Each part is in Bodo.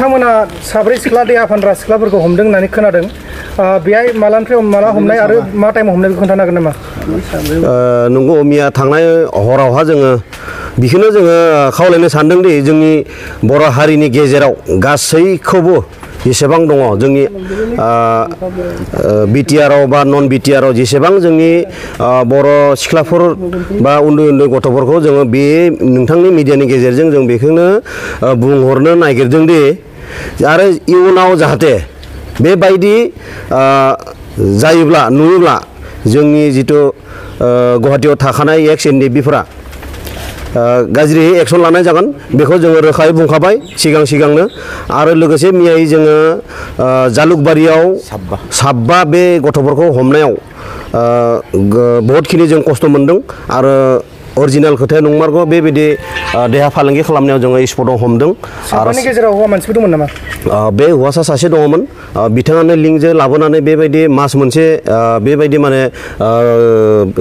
बिथांमोना साब्रै सिख्ला देहा फानग्रा सिख्लाफोरखौ हमदों होननानै खोनादों बेहाय मालानिफ्राय माला हमनाय आरो मा टाइमाव हमनाय बेखौ खोन्थानो हागोन नामा? नंगौ मिया थांनाय हरावहा जोङो बेखौनो जोङो खावलायनो सानदों दि जोंनि बर' हारिनि गेजेराव गासैखौबो जेसेबां दङ जोंनि बिटिआरआव बा नन बिटिआरआव जेसेबां जोंनि बर' सिख्लाफोर बा उन्दै उन्दै गथ'फोरखौ जोङो बे नोंथांनि मिडियानि गेजेरजों जों बेखौनो बुंहरनो नागिरदों दि आरो इयुनाव जाहाथे बेबायदि जायोब्ला नुयोब्ला जोंनि जिथु गुवाहाटीयाव थाखानाय एक्स एनडिएफबिफोरा गाज्रि एक्सन लानाय जागोन बेखौ जोङो रोखायै बुंखाबाय सिगांनो आरो लोगोसे मैयायै जोङो जालुकबारियाव साबा बे गथ'फोरखौ हमनायाव बहुतखिनि जों खस्थ' मोनदों आरो अरिजिनेल खोथाया नंमारगौ बेबायदि देहा फालांगि खालामनायाव जोङो स्पटआव हमदों। आरो गेजेराव हौवा मानसिबो दंमोन नामा? बे हौवासा सासे दङमोन बिथाङानो लिंकजों लाबोनानै बेबायदि मास मोनसे बेबायदि माने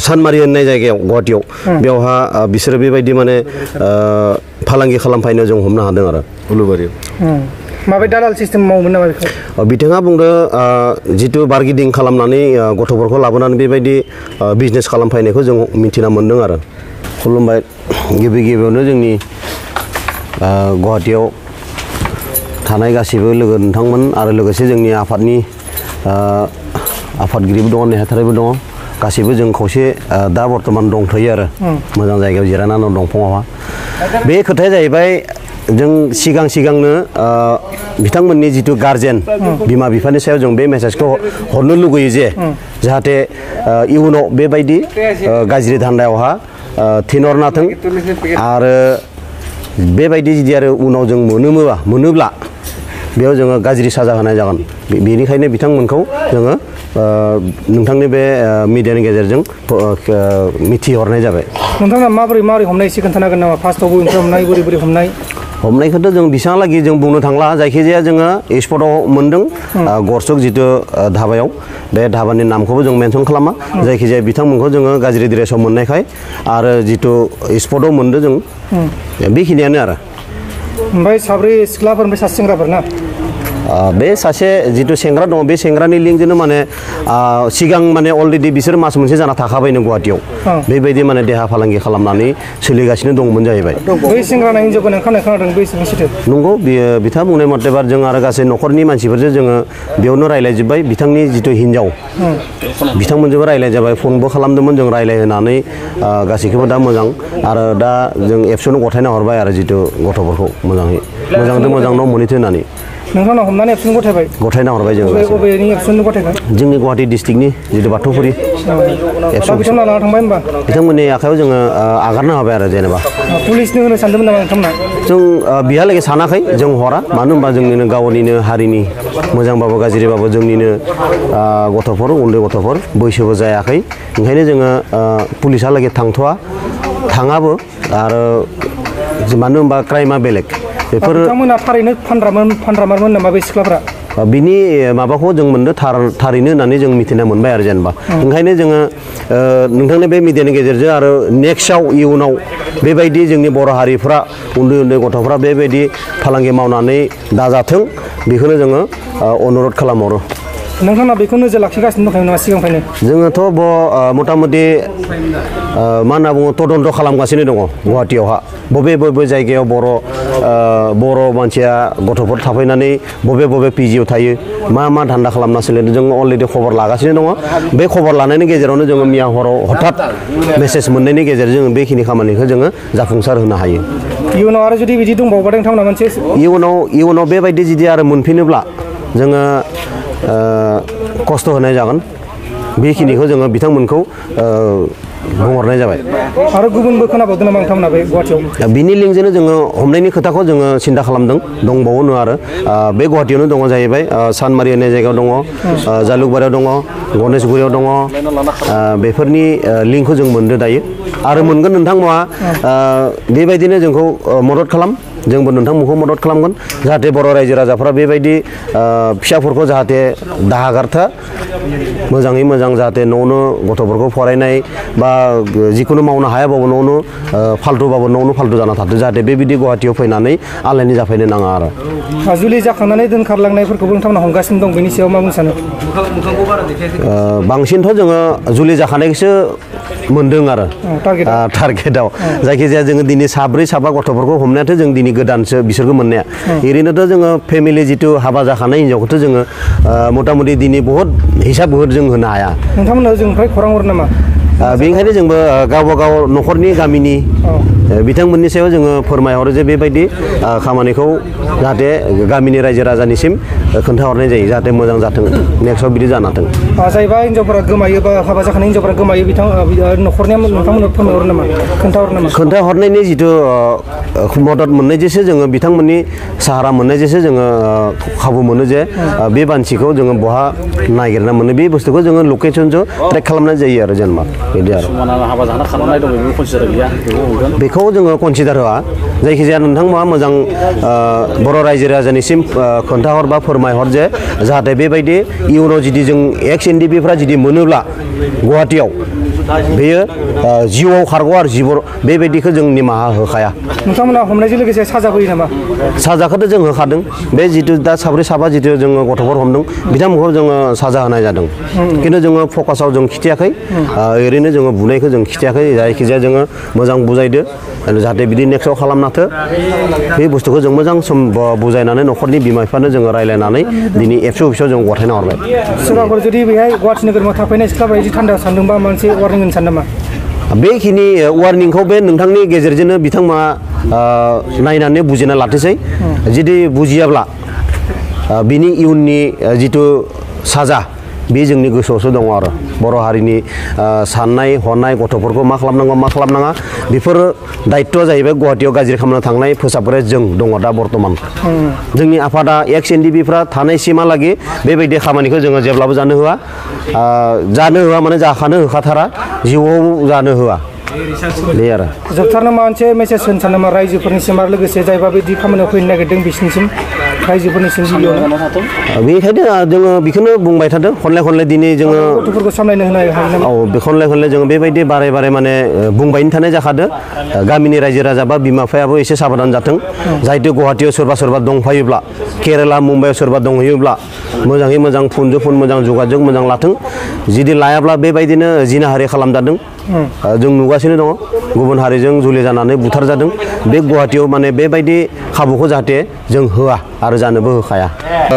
सानमारि होननाय जायगायाव गुवाहाटीयाव बेवहा बिसोरो बेबायदि माने फालांगि खालामफैनो जों हमनो हादों आरो उलुबारियाव। माबायदि दालाल सिस्टेम मावोमोन नामा बेखौ? बिथाङा बुंदों जिथु बार्गेनिं खालामनानै गथ'फोरखौ लाबोनानै बेबायदि बिजनेस खालामफैनायखौ जों मिथिना मोन्दों आरो। खुलुमबाय गिबियावनो जोंनि गुवाहाटीयाव थानाय गासैबो लोगो नोंथांमोन आरो लोगोसे जोंनि आफादनि आफादगिरिबो दङ नेहाथारिबो दङ गासैबो जों खौसे दा बर्थमान दंथ'यो आरो मोजां जायगायाव जिरायनानै दं दंफाङावहा। बे खोथाया जाहैबाय जों सिगांनो बिथांमोननि जिथु गार्जेन बिमा बिफानि सायाव जों बे मेसेजखौ हरनो लुगैयो जे जाहाथे इयुनाव बेबायदि गाज्रि धान्दायावहा थिनहरनाथों आरो बेबायदि जुदि आरो उनाव जों मोनोब्ला बेयाव जोङो गाज्रि साजा होनाय जागोन बेनिखायनो बिथांमोनखौ जोङो नोंथांनि बे मिडियानि गेजेरजों मिथिहरनाय जाबाय। नोंथाङा माबोरै हमनाय एसे खोन्थानो हागोन नामा? फार्स्टआव बबेनिफ्राय हमनाय बोरै हमनायखौथ' जों बेसेबांलागि जों बुंनो थांला जायखिजाया जोङो स्पटआव मोन्दों गरसक जिथु धाबायाव बे धाबानि नामखौबो जों मेनसन खालामा जायखिजाया बिथांमोनखौ जोङो गाज्रि ड्रेसाव मोननायखाय आरो जिथु स्पटआव मोनदों जों बेखिनियानो आरो। ओमफ्राय साब्रै सिख्लाफोर ओमफ्राय सासे सेंग्राफोर ना? बे सासे जिथु सेंग्रा दङ बे सेंग्रानि लिंकजोंनो माने सिगां माने अलरेडि बिसोर मास मोनसे जाना थाखाबायनो गुवाहाटीयाव बेबायदि माने देहा फालांगि खालामनानै सोलिगासिनो दंमोन जाहैबाय। बै सेंग्राना हिन्जावखौ नोंखानाय खोनादों बै सैथो? नंगौ बियो बिथाङा बुंनाय मथेबा जों आरो गासै न'खरनि मानसिफोरजों जोङो बेयावनो रायज्लायजोब्बाय बिथांनि जिथु हिन्जाव बिथांमोनजोंबो रायज्लायजाबाय फनबो खालामदोंमोन जों रायज्लायहोनानै गासैखौबो दा मोजां आरो दा जों एबसुआवनो गथायना हरबाय आरो जिथु गथ'फोरखौ मोजांजों मोजां न' मोनहैथो होननानै। नोंथांनाव हमनानै एबसुन गथायना हरबाय जों बबेनि एबसुन गथायखो? जोंनि गुवाहाटी डिस्ट्रिक्टनि जितु बाथौफुरि बिथांमोननि आखायाव जोङो आगारना होबाय आरो जेनेबा। पुलिसनो होनो सानदोंमोन नामा नोंथांमोना? जों बिहालागै सानाखै जों हरा मानो होनबा जोंनिनो गावनिनो हारिनि मोजांबाबो गाज्रिबाबो जोंनिनो गथ'फोर उन्दै गथ'फोर बैसोबो जायाखै ओंखायनो जोङो पुलिसहालागै थाङाबो आरो मानो होनबा क्राइमा बेलेग बेफोर बिथांमोना थारैनो फानग्रामोन नामा बे सिख्लाफ्रा? बिनि माबाखौ जों मोनदों थारैनो होननानै जों मिथिना मोनबाय आरो जेनेबा ओंखायनो जोङो नोंथांनि बे मिडियानि गेजेरजों आरो नेक्स्टआव इयुनाव बेबायदि जोंनि बर' हारिफ्रा उन्दै गथ'फ्रा बेबायदि फालांगि मावनानै दाजाथों बेखौनो जोङो अनुरद खालामहरो। नोंथाङा बेखौ नोजोर लाखिगासिनो दंखायो नामा सिगांनिफ्रायनो? जोङोथ' मथा मथि मा होनना बुङो तदन्त खालामगासिनो दङ गुवाहाटीयावहा बबे जायगायाव बर' मानसिया गथ'फोर थाफैनानै बबे पिजिआव थायो मा धान्दा खालामना सोलिदों जों अलरेडि खबर लागासिनो दङ। बे खबर लानायनि गेजेरावनो जोङो मैया हराव हठात मेसेज मोननायनि गेजेरजों जों बेखिनि खामानिखौ जोङो जाफुंसार होनो हायो। इयुनाव आरो जुदि बिदि दंबावोबा नोंथांमोना मोनसे इयुनाव बेबायदि जुदि आरो मोनफिनोब्ला जोङो खस्थ' होनाय जागोन बेखिनिखौ जोङो बिथांमोनखौ बुंहरनाय जाबाय। आरो गुबुनबो खोनाबावदों नामा नोंथांमोना बे गुवाहाटीयाव? बिनि लिंकजोंनो जोङो हमनायनि खोथाखौ जोङो सिन्था खालामदों दंबावोनो आरो बे गुवाहाटीयावनो दङ जाहैबाय सानमारि होननाय जायगायाव दङ जालुकबारियाव दङ गणेशगुरियाव दङ बेफोरनि लिंकखौ जों मोनदों दायो आरो मोनगोन। नोंथांमोना बेबायदिनो जोंखौ मदद खालाम जोंबो नोंथांमोनखौ मदद खालामगोन जाहाथे बर' रायजो राजाफ्रा बेबायदि फिसाफोरखौ जाहाथे दाहा गारथा मोजाङै मोजां जाहाथे न'आवनो गथ'फोरखौ फरायनाय बा जिखुनु मावनो हायाबाबो न'आवनो फाल्थुबाबो न'आवनो फाल्थु जाना थाथों जाहाथे बेबायदि गुवाहाटियाव फैनानै आलायनि जाफैनो नाङा आरो जुलि जाखांनानै दोनखारलांनायफोरखौबो नोंथांमोना हमगासिनो दं बेनि सायाव मा बुंनो सानो बांसिनथ' जोङो जुलि जाखानायखौसो मोनदों आरो टारगेटआव जायखिजाया जोङो दिनै साब्रै साबा गथ'फोरखौ हमनायाथ' जों दिनै गोदानसो बिसोरखौ मोननाया ओरैनोथ' जोङो फेमिलि जिथु हाबा जाखानाय हिनजावखौथ' जोङो मथा मथि दिनै बहुद हिसाब बहुद जों होनो हाया नोंथांमोना जोंनिफ्राय खौरां हरो नामा बेनिखायनो जोंबो गावबा गाव न'खरनि गामिनि बिथांमोननि सायाव जोङो फोरमायहरो जे बेबायदि खामानिखौ जाहाथे गामिनि रायजो राजानिसिम खोन्थाहरनाय जायो जाहाथे मोजां जाथों नेक्स्टआव बिदि जानाथों जायबा हिनजावफोरा गोमायो बा हाबा जाखानाय हिनजावफोरा गोमायो न'खरनिया नोंथांमोननो फोरमायहरो नामा खोन्थाहरो नामा खोन्थाहरनायनि जिथु मदद मोननायजोंसो जोङो बिथांमोननि साहारा मोननायजोंसो जोङो खाबु मोनो जे बे मानसिखौ जोङो बहा नागिरना मोनो बे बुस्थुखौ जोङो लकेसनजों ट्रेक खालामनाय जायो आरो जेनेबा बिदि आरो हाबा जाना खालामनाय दं बेखौ कनसिडार गैया बेखौ जोङो कनसिडार होआ जायखिजाया नोंथांमोना मोजां बर' रायजो राजानिसिम खोन्थाहर बा फोरमायहर जे जाहाथे बेबायदि इयुनाव जुदि जों एक्स एनडिपिफ्रा जुदि मोनोब्ला गुवाहाटियाव बेयो जिउआव खारगौ आरो जिउआव बेबायदिखौ जों निमाहा होखाया नोंथांमोना हमनायजों लोगोसे साजा होयो नामा साजाखौथ' जों होखादों बे जिथु दा साब्रै साबा जिथु जोङो गथ'फोर हमदों बिथांमोनखौ जोङो साजा होनाय जादों खिन्थु जोङो फकासाव जों खिथियाखै ओरैनो जोङो बुनायखौ जों खिथियाखै जायखिजाया जोङो मोजां बुजायदो जाहाथे बिदि नेक्स्टआव खालामनाथो बे बुस्थुखौ जों मोजां सम बुजायनानै न'खरनि बिमा बिफानो जोङो रायज्लायनानै दिनै एबसु अफिसाव जों गथायना हरबाय सोरबाफोर जुदि बेहाय गुवाहाटि नोगोरमायाव थाफैनाय सिख्लाफोरा जुदि थान्दा सानदोंबा मोनसे वार्निं होनो सानो नामा बेखिनि वार्निंखौ बे नोंथांनि गेजेरजोंनो बिथांमोना नायनानै बुजिना लाथोंसै जुदि बुजियाब्ला बिनि इयुननि जिथु साजा बे जोंनि गोसोआवसो दङ आरो बर' हारिनि साननाय हनाय गथ'फोरखौ मा खालामनांगौ मा खालामनाङा बेफोर दायित्वआ जाहैबाय गुवाहाटियाव गाज्रि खालामनो थांनाय फोसाबग्राया जों दङ दा बर्थमान जोंनि आफादा एक्स एनडिपिफ्रा थानायसिमहालागै बेबायदि खामानिखौ जोङो जेब्लाबो जानो होआ माने जाखानो होखाथारा जिउआव जानो होआ बे आरो जोबथारनो माबा मोनसे मेसेज होनो सानो नामा रायजोफोरनिसिम आरो लोगोसे जायबा बिदि खामानियाव फैनो नागिरदों बिसिनिसिम रायजोफोरनिसिम बेनिखायनो जोङो बेखौनो बुंबाय थादों खनले दिनै जोङो गथ'फोरखौ सामलायनो होनो हागोन नामा औ खनले जोङो बेबायदि बारे माने बुंबायनो थानाय जाखादो गामिनि रायजो राजा बा बिमा बिफायाबो एसे साबधान जाथों जाहाथे गुवाहाटियाव सोरबा दंफायोब्ला केरेला मुम्बाइआव सोरबा दंहैयोब्ला मोजाङै मोजां फुनजों फुन मोजां जगाजग मोजां लाथों जुदि लायाब्ला बेबायदिनो जिनाहारि खालामजादों जों नुगासिनो दङ गुबुन हारिजों जुलि जानानै बुथारजादों बे गुवाहाटियाव माने बेबायदि खाबुखौ जाहाथे जों होआ आरो जानोबो होखाया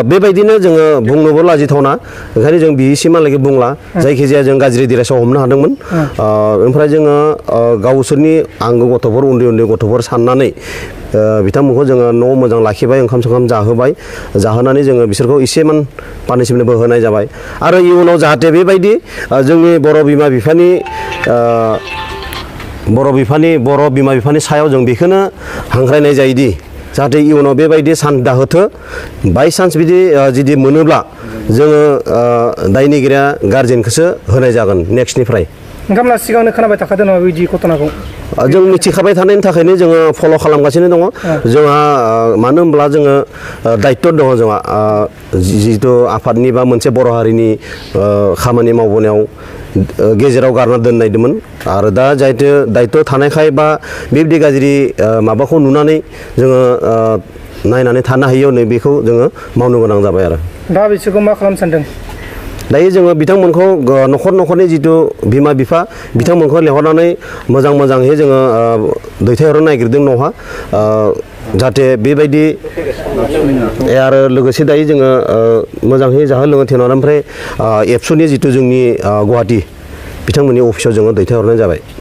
बेबायदिनो जोङो बुंनोबो लाजिथावना ओंखायनो जों बिसिमहालागै बुंला जायखिजाया जों गाज्रि डिरेक्सआव हमनो हादोंमोन ओमफ्राय जोङो गावसोरनि आंगो गथ'फोर उन्दै गथ'फोर साननानै बिथांमोनखौ जोङो न'आव मोजां लाखिबाय ओंखाम सोंखाम जाहोबाय जाहोनानै जोङो बिसोरखौ इसेमान पानिशमेन्टबो होनाय जाबाय आरो इयुनाव जाहाथे बेबायदि जोंनि बर' बिमा बिफानि सायाव जों बेखौनो हांख्रायनाय जायोदि जाहाथे इयुनाव बेबायदि दाहोथो बायसान्स बिदि जुदि मोनोब्ला जोङो दायनिगिरिया गार्जेनखौसो होनाय जागोन नेक्स्टनिफ्राय नोंथांमोना सिगांनो खोनाबाय थाखादों नामा बिदि घटनाखौ जों मिथिखाबाय थानायनि थाखायनो जोङो फल' खालामगासिनो दङ जोंहा मानो होनब्ला जोङो दायित्व दङ जोंहा जिहेतु आफादनि बा मोनसे बर' हारिनि खामानि मावबोनायाव गेजेराव गारना दोननायदोंमोन आरो दा जायथु दायित्व थानायखाय बा बेबायदि गाज्रि माबाखौ नुनानै जोङो नायनानै थानो हायियाव नै बेखौ जोङो मावनो गोनां जाबाय आरो दा बिसोरखौ मा खालामनो सानदों दायो जोङो बिथांमोनखौ न'खरनि जिथु बिमा बिफा बिथांमोनखौ लेंहरनानै मोजाङै जोङो दैथायहरनो नागिरदों न'हा जाहाथे बेबायदि आरो लोगोसे दायो जोङो मोजाङै जाहो लोङो थेनानै ओमफ्राय एबसुनि जिथु जोंनि गुवाहाटि बिथांमोननि अफिसाव जोङो दैथायहरनाय जाबाय